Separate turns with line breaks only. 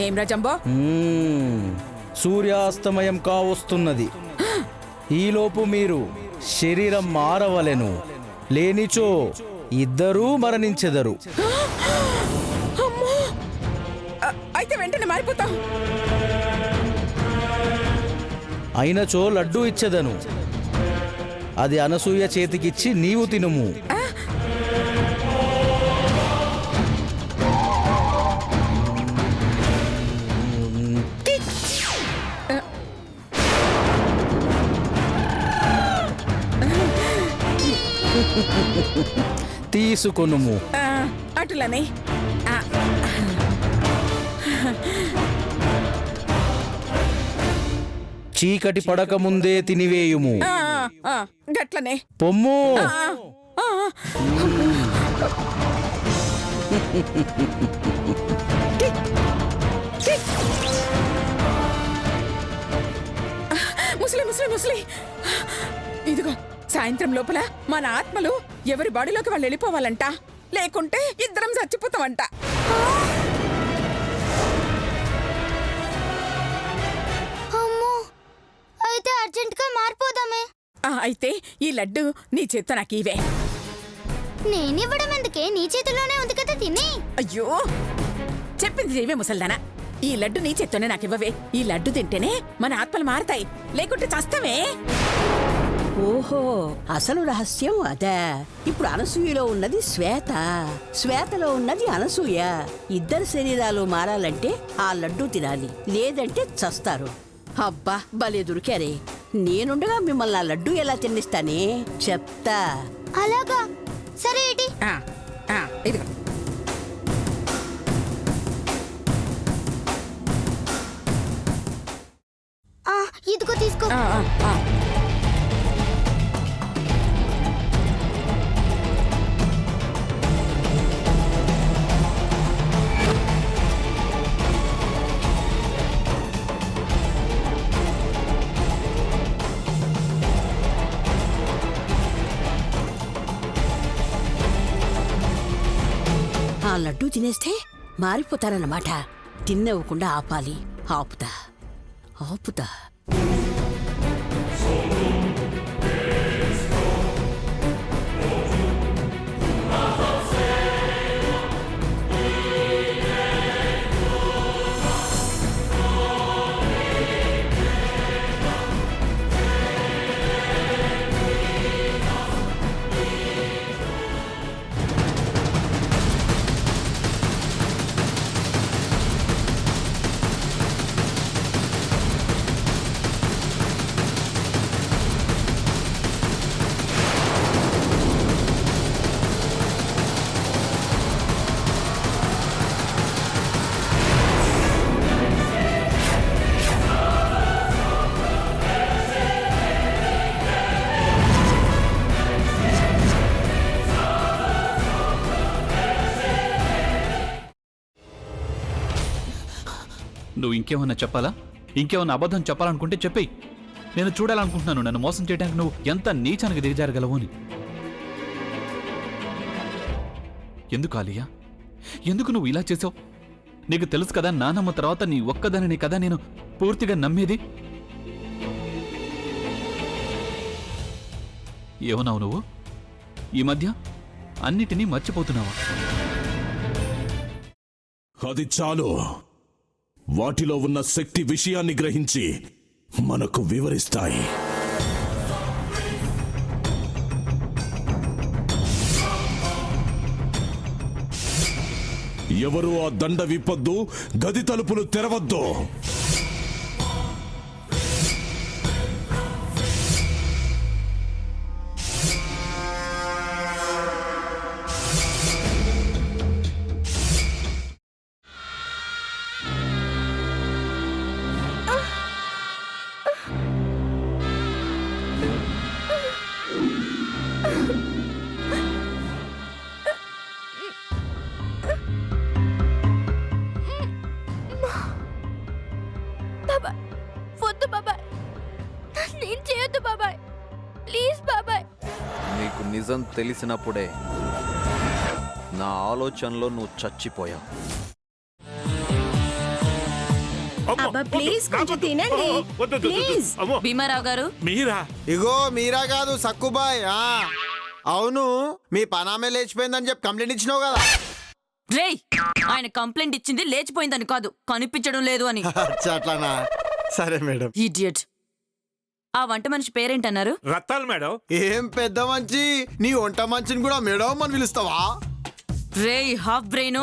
ఏం రాజంబో?
సూర్యాస్తమయం కావస్తున్నది. ఈలోపు మీరు శరీరం మారవలెను, లేనిచో ఇద్దరూ మరణించెదరు.
అయితే వెంటనే మారిపోతాం.
అయినచో లడ్డూ ఇచ్చెదను, అది అనసూయ చేతికిచ్చి నీవు తినుము. తీసుకొనుము.
అటులనే.
చీకటి పడక ముందే తినివేయుము.
గట్లనే.
పొమ్ము.
ముసలి ముసలి ముసలి, ఇదిగో సాయంత్రం లోపల మన ఆత్మలు ఎవరి బాడీలోకి వాళ్ళు వెళ్ళిపోవాలంట, లేకుంటే ఇద్దరం చచ్చిపోతామంట.
అయితే అర్జెంట్ గా మారిపోదామే.
అయితే ఈ లడ్డు నీ చేత్తో నాకు ఇవే.
నేనివ్వడం ఎందుకే, నీ చేతిలోనే ఉంది కదా, తిని.
అయ్యో, చెప్పింది చెయ్యవే ముసల్దానా. ఈ లడ్డు నీ చేత్తోనే నాకు ఇవ్వవే. ఈ లడ్డు తింటేనే మన ఆత్మలు మారతాయి, లేకుంటే చస్తామే.
ఓహో, అసలు రహస్యం అదా. ఇప్పుడు అనసూయలో ఉన్నది శ్వేత, శ్వేతలో ఉన్నది అనసూయ. ఇద్దరు శరీరాలు మారాలంటే ఆ లడ్డు తినాలి, లేదంటే చస్తారు. అబ్బా, భలే దొరికారే. నేనుండగా మిమ్మల్ని ఆ లడ్డు ఎలా తిన్నిస్తానే, చెప్తా.
అలాగా, సరే ఏంటి.
ఇదిగో.
ఇదిగో తీసుకో.
ఆ లడ్డు తినేస్తే మారిపోతారన్నమాట. తిన్నవ్వకుండా ఆపాలి. ఆపుతా ఆపుతా.
నువ్వు ఇంకేమన్నా చెప్పాలా? ఇంకేమన్నా అబద్ధం చెప్పాలనుకుంటే చెప్పేయి. నేను చూడాలనుకుంటున్నాను నన్ను మోసం చేయడానికి నువ్వు ఎంత నీచానికి దిగజారగలవు అని. ఎందుకు ఆలియా, ఎందుకు నువ్వు ఇలా చేసావు? నీకు తెలుసు కదా, నానమ్మ తర్వాత నీ ఒక్కదానిని కదా నేను పూర్తిగా నమ్మేది. ఏమన్నావు నువ్వు? ఈ మధ్య అన్నిటినీ మర్చిపోతున్నావా?
అది చాలు. వాటిలో ఉన్న శక్తి విషయాన్ని గ్రహించి మనకు వివరిస్తాయి. ఎవరు ఆ దండ విప్పొద్దు, గది తలుపులు తెరవద్దు.
నీకు నిజం తెలిసినప్పుడే నా ఆలోచనలో నువ్వు చచ్చిపోయావు.
అబ్బా ప్లీజ్ కొంచెం తినండి ప్లీజ్.
భీమారావు గారు
మీరా?
ఇగో మీరా కాదు సక్కుబాయ్. అవును, మీ పనామే లేచిపోయిందని చెప్పి కంప్లైంట్ ఇచ్చినావు కదా.
రేయ్, ఆయన కంప్లైంట్ ఇచ్చింది లేచిపోయిందని కాదు, కనిపించడం లేదు అని.
అచ్చా, అట్లానా? సరే మేడం.
ఇడియట్. ఆ వంట మనిషి పేరేంటన్నారు?
రత్తాలు మేడం.
ఏం పెద్ద మంచి, నీ వంట మంచిని కూడా మేడం అని పిలుస్తావా?
రేయ్ హాఫ్ బ్రెయిన్,